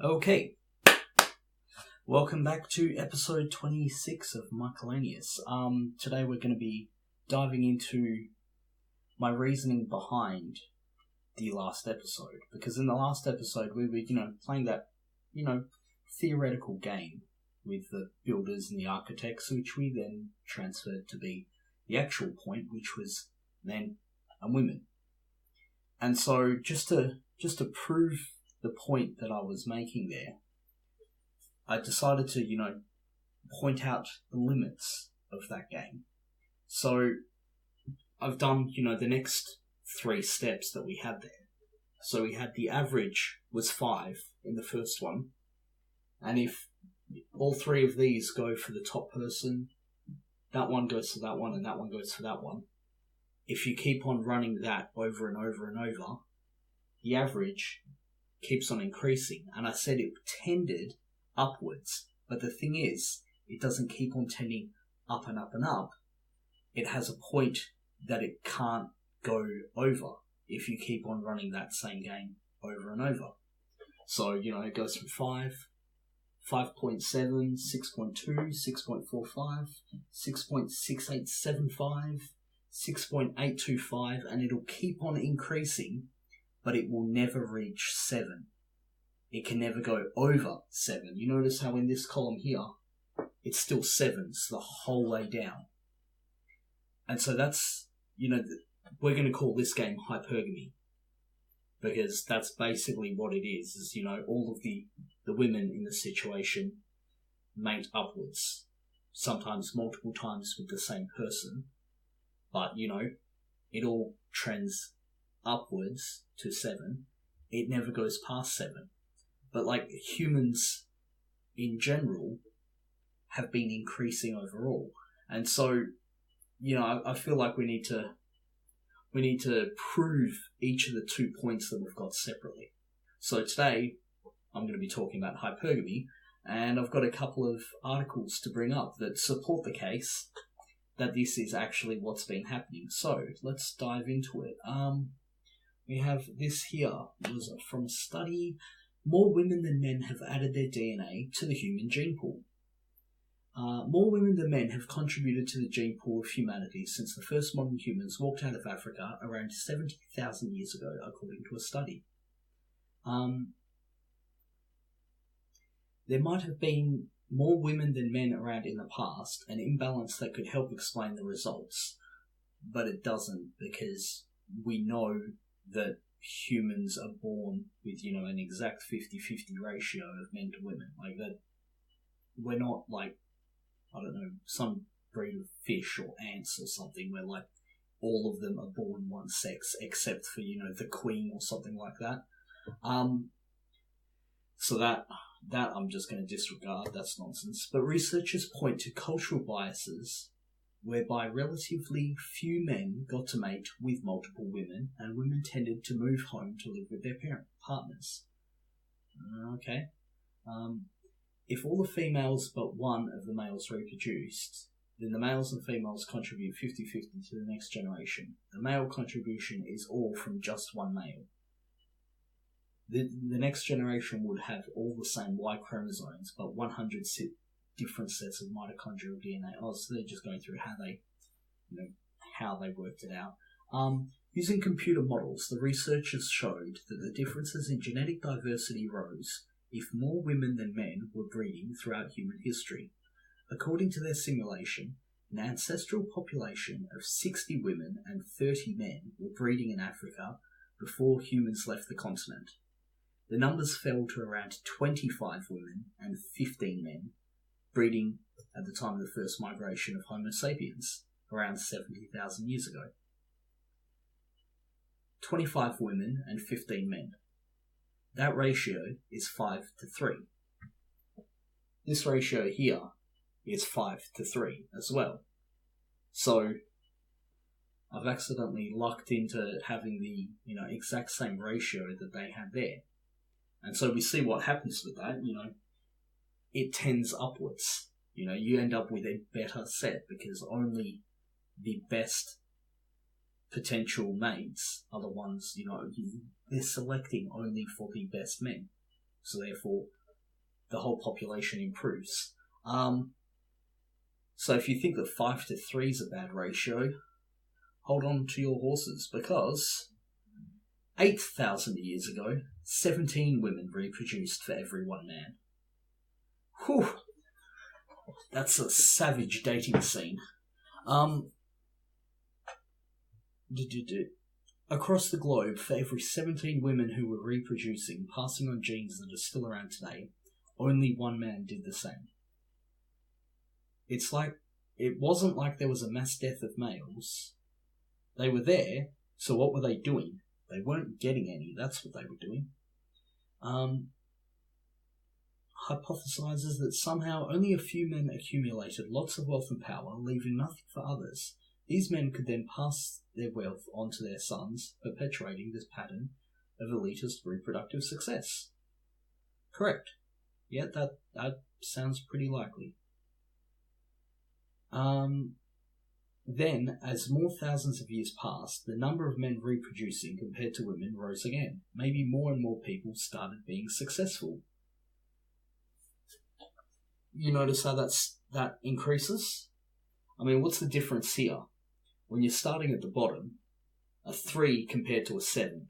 Okay, welcome back to episode 26 of Miscellaneous. Today we're going to be diving into my reasoning behind the last episode, because in the last episode we were, playing that, theoretical game with the builders and the architects, which we then transferred to be the actual point, which was men and women. And so just to prove the point that I was making there, I decided to, point out the limits of that game. So I've done, the next three steps that we had there. So we had the average was 5 in the first one. And if all three of these go for the top person, that one goes to that one and that one goes for that one. If you keep on running that over and over and over, the average keeps on increasing. And I said it tended upwards. But the thing is, it doesn't keep on tending up and up and up. It has a point that it can't go over if you keep on running that same game over and over. So, it goes from 5, 5.7, 6.2, 6.45, 6.6875, 6.825, and it'll keep on increasing, but it will never reach 7. It can never go over 7. You notice how in this column here, it's still 7s the whole way down. And so that's, we're going to call this game hypergamy, because that's basically what it is all of the women in the situation mate upwards, sometimes multiple times with the same person, but, it all trends upwards to 7. It never goes past 7. But, humans in general have been increasing overall. And so, I feel like we need to prove each of the 2 points that we've got separately. So today, I'm going to be talking about hypergamy, and I've got a couple of articles to bring up that support the case that this is actually what's been happening. So, let's dive into it. We have this here. It was from a study. More women than men have added their DNA to the human gene pool. More women than men have contributed to the gene pool of humanity since the first modern humans walked out of Africa around 70,000 years ago, according to a study. There might have been more women than men around in the past, an imbalance that could help explain the results, but it doesn't, because we know that humans are born with, an exact 50-50 ratio of men to women. Like that, we're not some breed of fish or ants or something where all of them are born one sex except for, the queen or something like that. So that I'm just going to disregard. That's nonsense. But researchers point to cultural biases whereby relatively few men got to mate with multiple women, and women tended to move home to live with their partners. Okay. If all the females but one of the males reproduced, then the males and females contribute 50-50 to the next generation. The male contribution is all from just one male. The next generation would have all the same Y chromosomes, but 100 different sets of mitochondrial DNA. Oh, so they're just going through how they worked it out. Using computer models, the researchers showed that the differences in genetic diversity rose if more women than men were breeding throughout human history. According to their simulation, an ancestral population of 60 women and 30 men were breeding in Africa before humans left the continent. The numbers fell to around 25 women and 15 men, breeding at the time of the first migration of Homo sapiens, around 70,000 years ago. 25 women and 15 men. That ratio is 5-3. This ratio here is 5-3 as well. So I've accidentally lucked into having the exact same ratio that they had there. And so we see what happens with that, it tends upwards. You end up with a better set because only the best potential mates are the ones, they're selecting only for the best men. so therefore the whole population improves. So if you think that 5 to 3 is a bad ratio, hold on to your horses, because 8,000 years ago, 17 women reproduced for every one man. Whew! That's a savage dating scene. Across the globe, for every 17 women who were reproducing, passing on genes that are still around today, only one man did the same. It's like, it wasn't like there was a mass death of males. They were there, so what were they doing? They weren't getting any, that's what they were doing. Hypothesizes that somehow only a few men accumulated lots of wealth and power, leaving nothing for others. These men could then pass their wealth on to their sons, perpetuating this pattern of elitist reproductive success. Correct. Yeah, that sounds pretty likely. Then, as more thousands of years passed, the number of men reproducing compared to women rose again. Maybe more and more people started being successful. You notice how that increases? I mean, what's the difference here? When you're starting at the bottom, a 3 compared to a 7.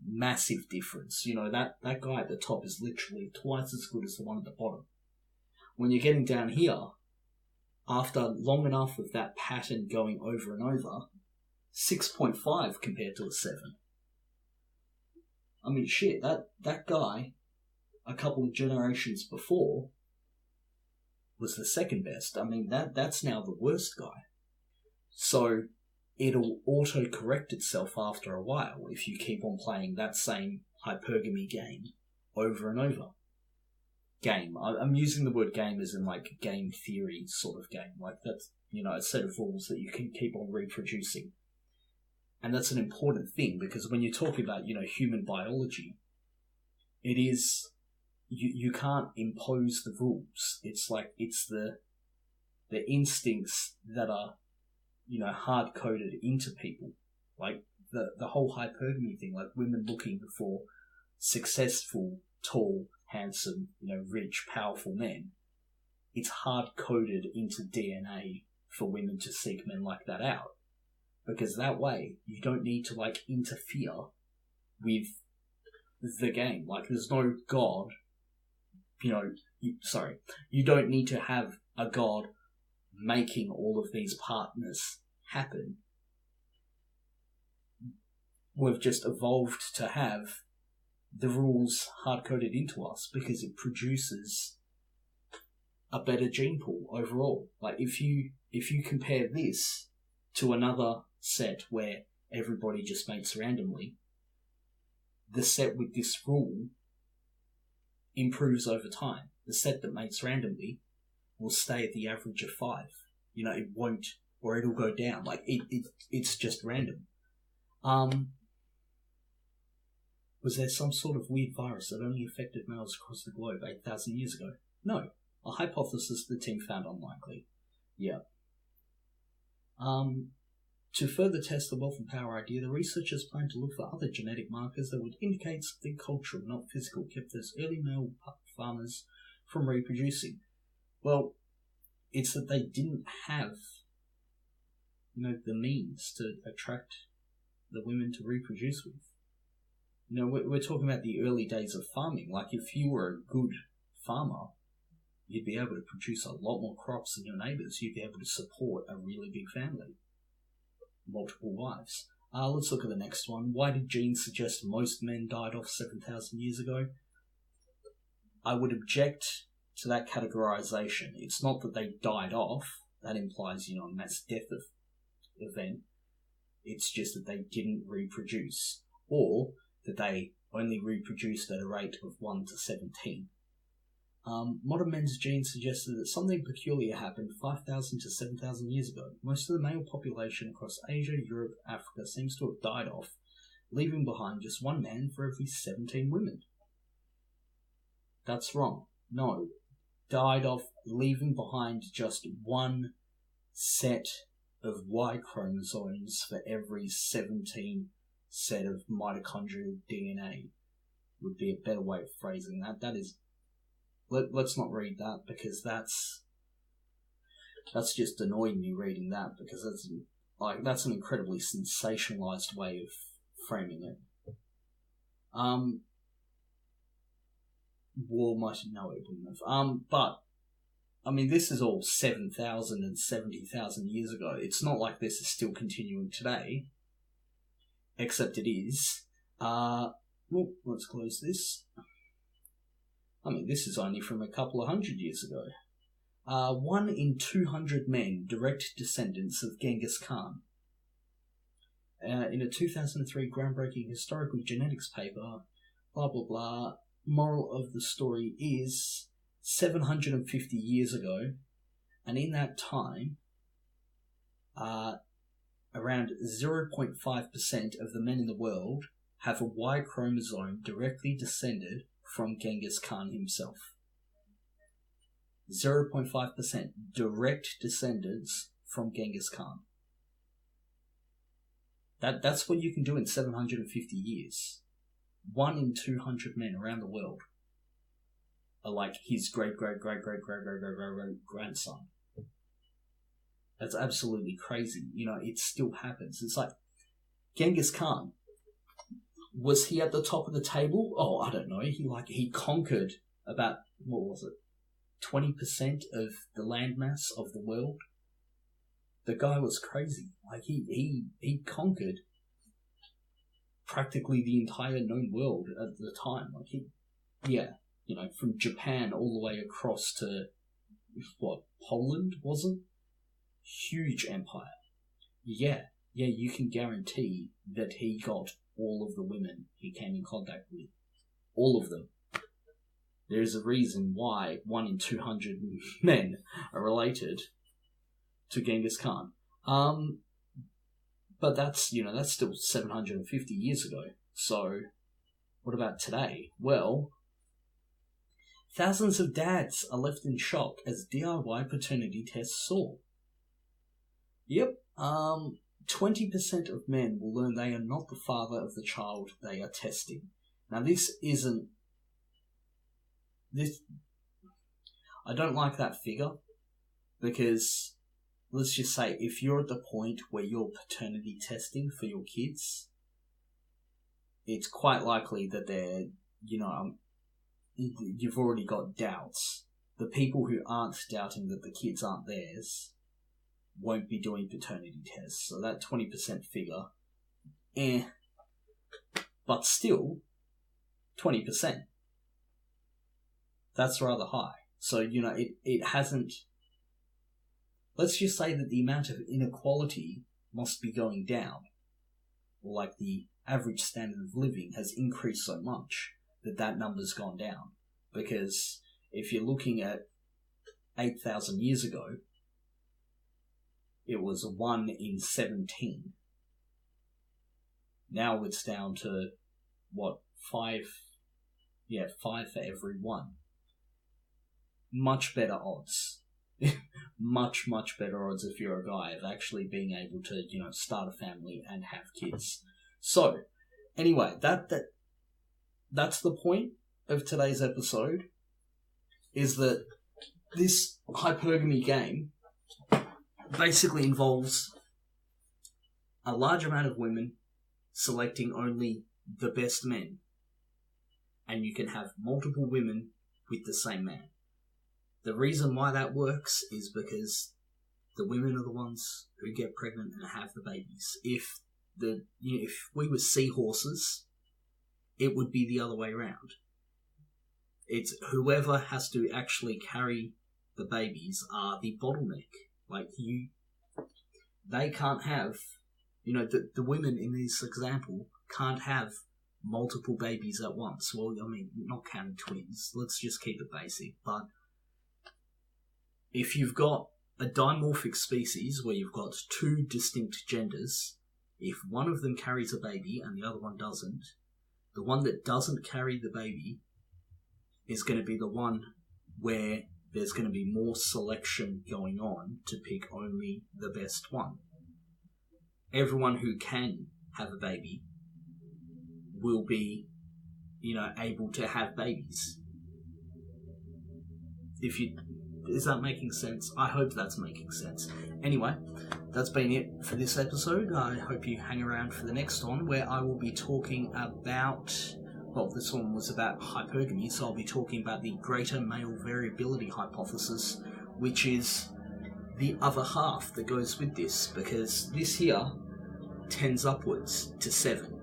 Massive difference. You know, that guy at the top is literally twice as good as the one at the bottom. When you're getting down here, after long enough of that pattern going over and over, 6.5 compared to a 7. I mean, shit, that guy, a couple of generations before, was the second best. I mean, that's now the worst guy. So it'll auto-correct itself after a while if you keep on playing that same hypergamy game over and over. Game. I'm using the word game as in like game theory sort of game. Like that's, a set of rules that you can keep on reproducing. And that's an important thing, because when you're talking about, human biology, it is, you can't impose the rules. It's like, it's the instincts that are, hard-coded into people. Like the whole hypergamy thing, like women looking for successful, tall, handsome, rich, powerful men. It's hard-coded into DNA for women to seek men like that out. Because that way, you don't need to, interfere with the game. Like, there's no god, you don't need to have a god making all of these partners happen. We've just evolved to have the rules hard-coded into us because it produces a better gene pool overall. Like, if you compare this to another set where everybody just mates randomly, the set with this rule improves over time. The set that mates randomly will stay at the average of 5. It won't, or it'll go down. Like, it's just random. Was there some sort of weird virus that only affected males across the globe 8,000 years ago? No. A hypothesis the team found unlikely. Yeah. To further test the wealth and power idea, the researchers plan to look for other genetic markers that would indicate something cultural, not physical, kept those early male farmers from reproducing. Well, it's that they didn't have, the means to attract the women to reproduce with. We're talking about the early days of farming. Like, if you were a good farmer, you'd be able to produce a lot more crops than your neighbours. You'd be able to support a really big family. Multiple wives. Let's look at the next one. Why did genes suggest most men died off 7,000 years ago? I would object to that categorization. It's not that they died off. That implies, a mass death event. It's just that they didn't reproduce. Or that they only reproduced at a rate of 1 to 17. Modern men's genes suggested that something peculiar happened 5,000 to 7,000 years ago. Most of the male population across Asia, Europe, Africa seems to have died off, leaving behind just one man for every 17 women. That's wrong. No. Died off, leaving behind just one set of Y chromosomes for every 17 set of mitochondrial DNA. would be a better way of phrasing that. That is, let's not read that, because that's just annoying me reading that, because that's an incredibly sensationalized way of framing it. War might know it wouldn't have. But I mean, this is all 7,000 and 70,000 years ago. It's not like this is still continuing today, except it is. Well, let's close this. I mean, this is only from a couple of hundred years ago. 1 in 200 men, direct descendants of Genghis Khan. In a 2003 groundbreaking historical genetics paper, blah blah blah, moral of the story is 750 years ago, and in that time, around 0.5% of the men in the world have a Y chromosome directly descended from Genghis Khan himself. 0.5% direct descendants from Genghis Khan. That's what you can do in 750 years. 1 in 200 men around the world are like his great-great-great-great-great-great-great-grandson. That's absolutely crazy. You know, it still happens. It's like, Genghis Khan, was he at the top of the table? Oh, I don't know. He conquered about, what was it, 20% of the landmass of the world. The guy was crazy. Like, he conquered practically the entire known world at the time. Like, from Japan all the way across to, Poland, was it? Huge empire. Yeah, you can guarantee that he got all of the women he came in contact with. All of them. There is a reason why 1 in 200 men are related to Genghis Khan. But that's still 750 years ago. So, what about today? Well, thousands of dads are left in shock as DIY paternity tests soar. Yep, 20% of men will learn they are not the father of the child they are testing. Now, I don't like that figure, because let's just say, if you're at the point where you're paternity testing for your kids, it's quite likely that they're, you've already got doubts. The people who aren't doubting that the kids aren't theirs won't be doing paternity tests. So that 20% figure, but still, 20%. That's rather high. So, it hasn't... Let's just say that the amount of inequality must be going down. Or like the average standard of living has increased so much that number's gone down. Because if you're looking at 8,000 years ago, it was 1 in 17. Now it's down to, 5? Yeah, 5 for every 1. Much better odds. much, much better odds if you're a guy of actually being able to, start a family and have kids. So, anyway, that's the point of today's episode, is that this hypergamy game basically involves a large amount of women selecting only the best men, and you can have multiple women with the same man. The reason why that works is because the women are the ones who get pregnant and have the babies. If we were seahorses, it would be the other way around. It's whoever has to actually carry the babies are the bottleneck. Like, they can't have, the women in this example can't have multiple babies at once. Well, I mean, not counting twins. Let's just keep it basic. But if you've got a dimorphic species where you've got 2 distinct genders, if one of them carries a baby and the other one doesn't, the one that doesn't carry the baby is going to be the one where there's going to be more selection going on to pick only the best one. Everyone who can have a baby will be able to have babies. Is that making sense? I hope that's making sense. Anyway, that's been it for this episode. I hope you hang around for the next one, where I will be talking about... Well, this one was about hypergamy, so I'll be talking about the greater male variability hypothesis, which is the other half that goes with this, because this here tends upwards to 7.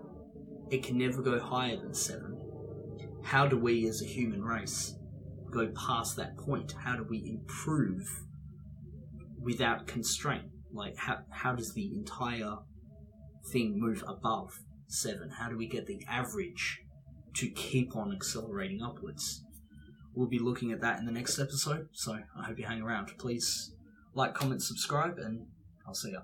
It can never go higher than 7. How do we as a human race go past that point? How do we improve without constraint? Like, how does the entire thing move above 7? How do we get the average to keep on accelerating upwards? We'll be looking at that in the next episode, so I hope you hang around. Please like, comment, subscribe, and I'll see ya.